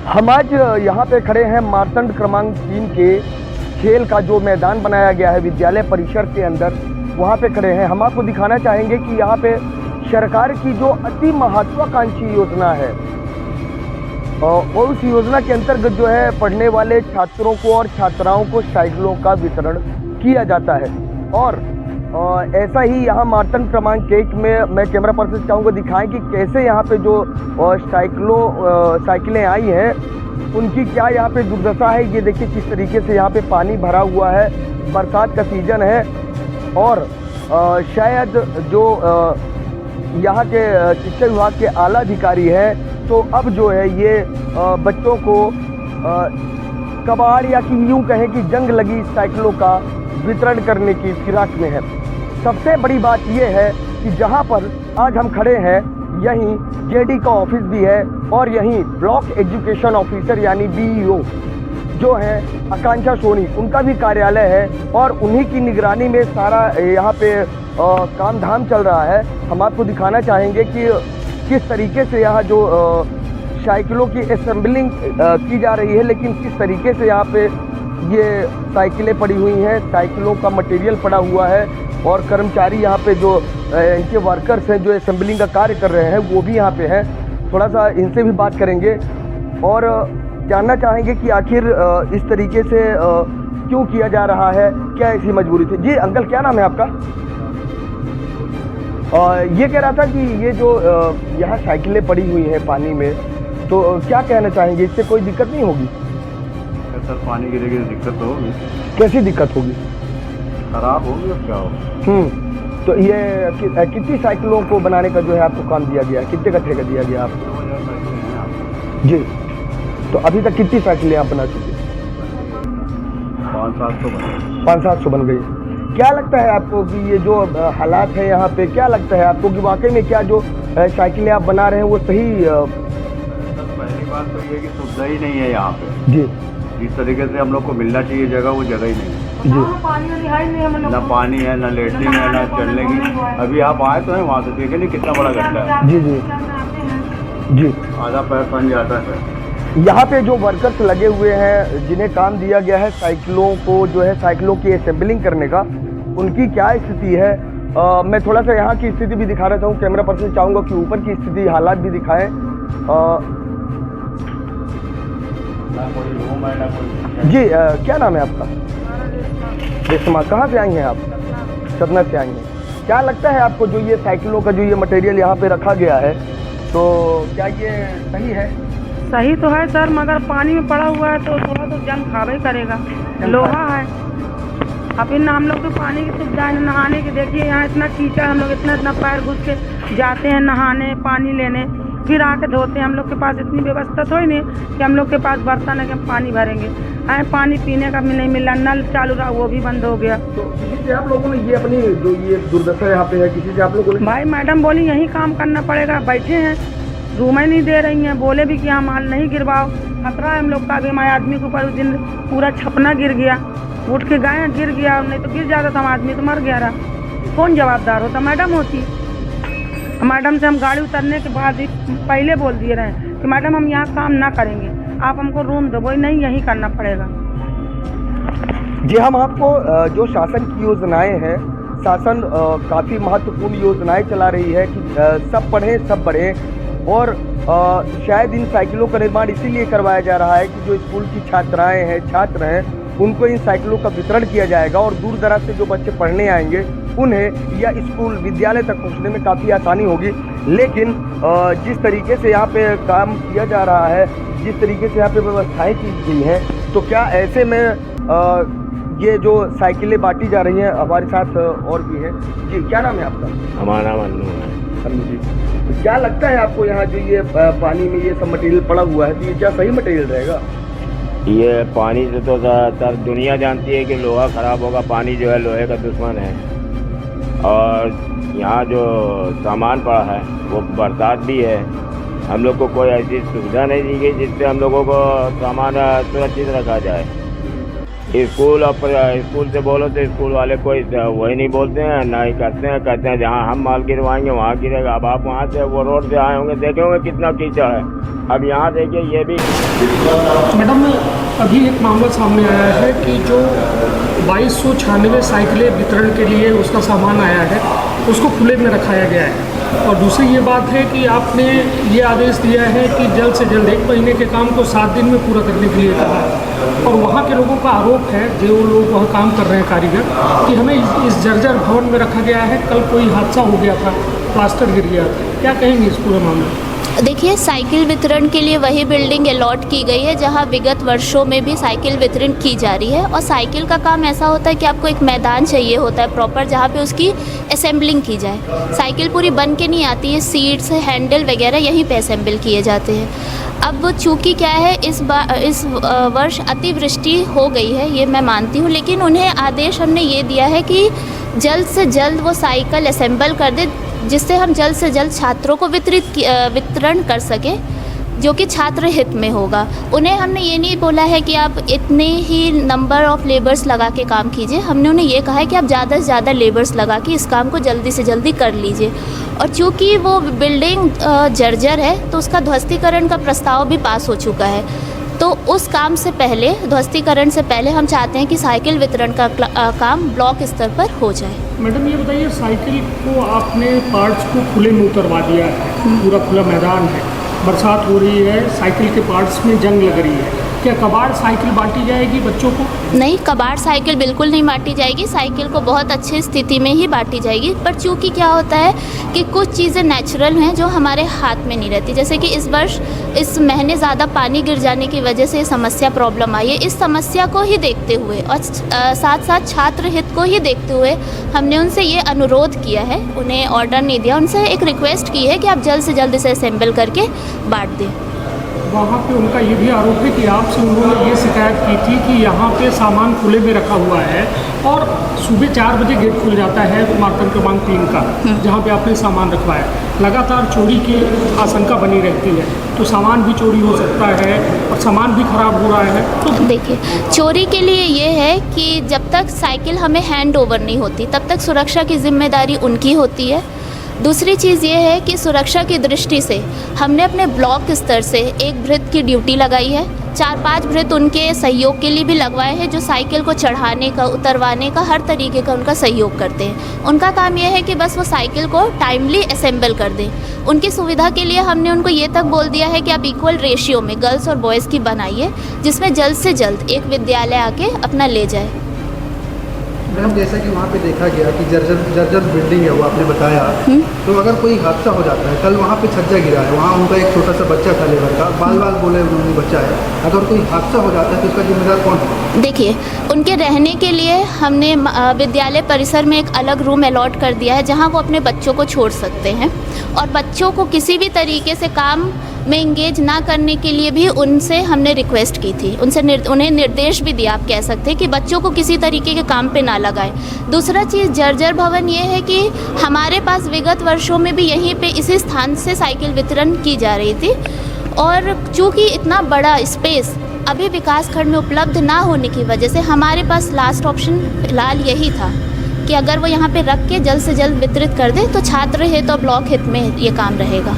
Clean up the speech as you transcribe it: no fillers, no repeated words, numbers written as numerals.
हम आज यहाँ पे खड़े हैं मारतंड क्रमांक 3 के खेल का जो मैदान बनाया गया है विद्यालय परिसर के अंदर, वहाँ पे खड़े हैं। हम आपको दिखाना चाहेंगे कि यहाँ पे सरकार की जो अति महत्वाकांक्षी योजना है और उस योजना के अंतर्गत जो है पढ़ने वाले छात्रों को और छात्राओं को साइकिलों का वितरण किया जाता है। और ऐसा ही यहाँ मारतंड क्रमांक 1 में मैं कैमरा पर्सन चाहूँगा दिखाएं कि कैसे यहाँ पे जो साइकिलें आई हैं उनकी क्या यहाँ पे दुर्दशा है। ये देखिए किस तरीके से यहाँ पे पानी भरा हुआ है, बरसात का सीज़न है और शायद जो यहाँ के शिक्षा विभाग के आला अधिकारी हैं तो अब जो है ये बच्चों को कबाड़ या कि यूँ कहें कि जंग लगी साइकिलों का वितरण करने की फिराक में है। सबसे बड़ी बात यह है कि जहाँ पर आज हम खड़े हैं यहीं जेडी का ऑफिस भी है और यहीं ब्लॉक एजुकेशन ऑफिसर यानी बीईओ जो है आकांक्षा सोनी, उनका भी कार्यालय है और उन्हीं की निगरानी में सारा यहाँ पे काम धाम चल रहा है। हम आपको दिखाना चाहेंगे कि किस तरीके से यहाँ जो साइकिलों की असेंबलिंग की जा रही है, लेकिन किस तरीके से यहाँ पे ये साइकिलें पड़ी हुई हैं, साइकिलों का मटेरियल पड़ा हुआ है और कर्मचारी यहाँ पे जो इनके वर्कर्स हैं जो असेंबलिंग का कार्य कर रहे हैं वो भी यहाँ पे हैं। थोड़ा सा इनसे भी बात करेंगे और जानना चाहेंगे कि आखिर इस तरीके से क्यों किया जा रहा है, क्या ऐसी मजबूरी थी। जी अंकल, क्या नाम है आपका? ये कह रहा था कि ये जो यहाँ साइकिलें पड़ी हुई हैं पानी में, तो क्या कहना चाहेंगे, इससे कोई दिक्कत नहीं होगी? सर पानी गिरेगी तो दिक्कत तो होगी। कैसी दिक्कत होगी? खराब होगी और क्या होगा। तो ये कितनी साइकिलों को बनाने का जो है आपको काम दिया गया है, कितने का ठेका दिया गया आपको? जी, तो अभी तक कितनी साइकिलें आप बना चुके? 500-700 बन गई। क्या लगता है आपको कि ये जो हालात है यहाँ पे, क्या लगता है आपको कि वाकई में क्या जो साइकिलें आप बना रहे हैं वो सही? पहली बात तो ये कि सुविधा ही नहीं है यहाँ पे। जी, जिस तरीके से हम लोग को मिलना चाहिए जगह, वो जगह ही नहीं है। जी, ना पानी है, ना लेटरिन है, ना चलने की। अभी आप आए तो है वहाँ से देखे नहीं कितना बड़ा गड्ढा है। जी जी जी, आधा पैर बन जाता है। यहाँ पे जो वर्कर्स लगे हुए हैं जिन्हें काम दिया गया है साइकिलों को जो है साइकिलों की असेंबलिंग करने का, उनकी क्या स्थिति है? मैं थोड़ा सा यहाँ की स्थिति भी दिखा रहा हूँ। कैमरा पर्सन चाहूँगा कि ऊपर की स्थिति हालात भी दिखाएं। जी, क्या नाम है आपका? रेशमा। कहाँ से आई हैं आप? सतना से आई हैं। क्या लगता है आपको जो ये साइकिलों का जो ये मटेरियल यहाँ पे रखा गया है, तो क्या ये सही है? सही तो है सर, मगर पानी में पड़ा हुआ है तो थोड़ा तो जंग खावे करेगा। लोहा है। अब इन हम लोग तो पानी की सुविधा है, नहाने की देखिए यहाँ इतना कीचड़, हम लोग इतना पैर घुस के जाते हैं नहाने, पानी लेने, फिर आके धोते हैं। हम लोग के पास इतनी व्यवस्था तो ही नहीं कि हम लोग के पास बर्तन है कि हम पानी भरेंगे। आए पानी पीने का भी नहीं मिला, नल चालू रहा वो भी बंद हो गया। तो किसी से आप लोगों ने ये अपनी जो ये दुर्दशा यहाँ पे है, किसी से आप लोगों ने? भाई मैडम बोली यही काम करना पड़ेगा, बैठे हैं, रूम ही नहीं दे रही हैं। बोले भी कि हाँ माल नहीं गिरवाओ, खतरा है हम लोग का भी। हमारे आदमी के ऊपर उस दिन पूरा छपना गिर गया, उठ के गए, गिर गया, नहीं तो गिर जाता था, हम आदमी तो मर गया रहा। कौन जवाबदार होता? मैडम होती। मैडम से हम गाड़ी उतरने के बाद ही पहले बोल दिए रहे कि मैडम हम यहाँ काम ना करेंगे, आप हमको रूम दो। बोली नहीं, यही करना पड़ेगा। जी, हम आपको जो शासन की योजनाएं हैं, शासन काफ़ी महत्वपूर्ण योजनाएं चला रही है कि सब पढ़ें सब बढ़ें और शायद इन साइकिलों का निर्माण इसीलिए करवाया जा रहा है कि जो स्कूल की छात्राएं हैं, छात्र हैं, उनको इन साइकिलों का वितरण किया जाएगा और दूर दराज से जो बच्चे पढ़ने आएंगे उन्हें या स्कूल विद्यालय तक पहुंचने में काफ़ी आसानी होगी। लेकिन जिस तरीके से यहाँ पे काम किया जा रहा है, जिस तरीके से यहाँ पे व्यवस्थाएं की गई हैं, तो क्या ऐसे में ये जो साइकिलें बांटी जा रही हैं, हमारे साथ और भी हैं। जी, क्या नाम है आपका? हमारा मन्नू है। अन्नू जी, तो क्या लगता है आपको यहाँ जो ये पानी में ये सब मटेरियल पड़ा हुआ है, तो ये क्या सही मटेरियल रहेगा? ये पानी से तो ज़्यादातर दुनिया जानती है कि लोहा ख़राब होगा, पानी जो है लोहे का दुश्मन है। और यहाँ जो सामान पड़ा है वो बरसात भी है, हम लोग को कोई ऐसी सुविधा नहीं दी गई जिससे हम लोगों को सामान सुरक्षित रखा जाए। स्कूल और स्कूल से बोलो तो स्कूल वाले कोई वही नहीं बोलते हैं, ना ही करते हैं। कहते हैं जहाँ हम माल गिरवाएंगे वहाँ गिरेगा। अब आप वहाँ से वो रोड से आए होंगे, देखे होंगे कितना कीचड़ है। अब यहाँ देखिए ये भी। मैडम, अभी एक मामला सामने आया है कि जो 2296 साइकिलें वितरण के लिए उसका सामान आया है उसको खुले में रखाया गया है। और दूसरी ये बात है कि आपने ये आदेश दिया है कि जल्द से जल्द 1 महीने के काम को 7 दिन में पूरा करने के लिए कहा है। और वहाँ के लोगों का आरोप है, जो लोग वहाँ काम कर रहे हैं कारीगर, कि हमें इस जर्जर भवन में रखा गया है। कल कोई हादसा हो गया था, प्लास्टर गिर गया। क्या कहेंगे इस पूरे मामले? देखिए, साइकिल वितरण के लिए वही बिल्डिंग अलॉट की गई है जहां विगत वर्षों में भी साइकिल वितरण की जा रही है। और साइकिल का काम ऐसा होता है कि आपको एक मैदान चाहिए होता है प्रॉपर, जहां पे उसकी असेंबलिंग की जाए। साइकिल पूरी बन के नहीं आती है, सीट्स, हैंडल वगैरह यहीं पे असेंबल किए जाते हैं। अब चूँकि क्या है, इस वर्ष अतिवृष्टि हो गई है, ये मैं मानती हूँ, लेकिन उन्हें आदेश हमने ये दिया है कि जल्द से जल्द वो साइकिल असेंबल कर दे, जिससे हम जल्द से जल्द छात्रों को वितरण कर सकें, जो कि छात्र हित में होगा। उन्हें हमने ये नहीं बोला है कि आप इतने ही नंबर ऑफ़ लेबर्स लगा के काम कीजिए। हमने उन्हें ये कहा है कि आप ज़्यादा से ज़्यादा लेबर्स लगा के इस काम को जल्दी से जल्दी कर लीजिए। और चूँकि वो बिल्डिंग जर्जर है तो उसका ध्वस्तीकरण का प्रस्ताव भी पास हो चुका है। तो उस काम से पहले, ध्वस्तीकरण से पहले, हम चाहते हैं कि साइकिल वितरण का काम ब्लॉक स्तर पर हो जाए। मैडम, ये बताइए, साइकिल को आपने पार्ट्स को खुले में उतरवा दिया है, पूरा खुला मैदान है, बरसात हो रही है, साइकिल के पार्ट्स में जंग लग रही है। क्या कबाड़ साइकिल बांटी जाएगी बच्चों को? नहीं, कबाड़ साइकिल बिल्कुल नहीं बांटी जाएगी। साइकिल को बहुत अच्छी स्थिति में ही बांटी जाएगी। पर चूँकि क्या होता है कि कुछ चीज़ें नेचुरल हैं जो हमारे हाथ में नहीं रहती। जैसे कि इस वर्ष इस महीने ज़्यादा पानी गिर जाने की वजह से ये समस्या प्रॉब्लम आई है। इस समस्या को ही देखते हुए और साथ साथ छात्र हित को ही देखते हुए हमने उनसे ये अनुरोध किया है, उन्हें ऑर्डर नहीं दिया, उनसे एक रिक्वेस्ट की है कि आप जल्द से जल्द इसे असेंबल करके बांट दें। वहाँ पे उनका ये भी आरोप है कि आपसे उन्होंने ये शिकायत की थी कि यहाँ पे सामान खुले में रखा हुआ है और सुबह 4 बजे गेट खुल जाता है मार्तन क्रमांक 3 का, जहाँ पे आपने सामान रखवाया। लगातार चोरी की आशंका बनी रहती है, तो सामान भी चोरी हो सकता है और सामान भी खराब हो रहा है। तो देखिए, चोरी के लिए ये है कि जब तक साइकिल हमें हैंड ओवर नहीं होती तब तक सुरक्षा की जिम्मेदारी उनकी होती है। दूसरी चीज़ ये है कि सुरक्षा की दृष्टि से हमने अपने ब्लॉक स्तर से एक भृत की ड्यूटी लगाई है। 4-5 भृत उनके सहयोग के लिए भी लगवाए हैं, जो साइकिल को चढ़ाने का, उतरवाने का, हर तरीके का उनका सहयोग करते हैं। उनका काम यह है कि बस वो साइकिल को टाइमली असेंबल कर दें। उनकी सुविधा के लिए हमने उनको ये तक बोल दिया है कि आप इक्वल रेशियो में गर्ल्स और बॉयज़ की बनाइए, जिसमें जल्द से जल्द एक विद्यालय आके अपना ले जाए। मैडम, जैसा कि वहाँ पे देखा गया कि जर्जर बिल्डिंग है, वो आपने बताया, तो अगर कोई हादसा हो जाता है, कल वहाँ पे छज्जा गिरा है, वहाँ उनका एक छोटा सा बच्चा था लेबर का, बाल बोले उन्होंने बच्चा है, अगर कोई हादसा हो जाता है तो उसका जिम्मेदार कौन है? देखिए, उनके रहने के लिए हमने विद्यालय परिसर में एक अलग रूम अलॉट कर दिया है जहाँ वो अपने बच्चों को छोड़ सकते हैं। और बच्चों को किसी भी तरीके से काम में इंगेज ना करने के लिए भी उनसे हमने रिक्वेस्ट की थी, उन्हें निर्देश भी दिया, आप कह सकते हैं, कि बच्चों को किसी तरीके के काम पे ना लगाएं। दूसरा चीज़, जर्जर भवन ये है कि हमारे पास विगत वर्षों में भी यहीं पे इसी स्थान से साइकिल वितरण की जा रही थी। और चूँकि इतना बड़ा स्पेस अभी विकास खंड में उपलब्ध ना होने की वजह से हमारे पास लास्ट ऑप्शन फ़िलहाल यही था कि अगर वो यहाँ पे रख के जल्द से जल्द वितरित कर दे तो छात्र हित और ब्लॉक हित में ये काम रहेगा।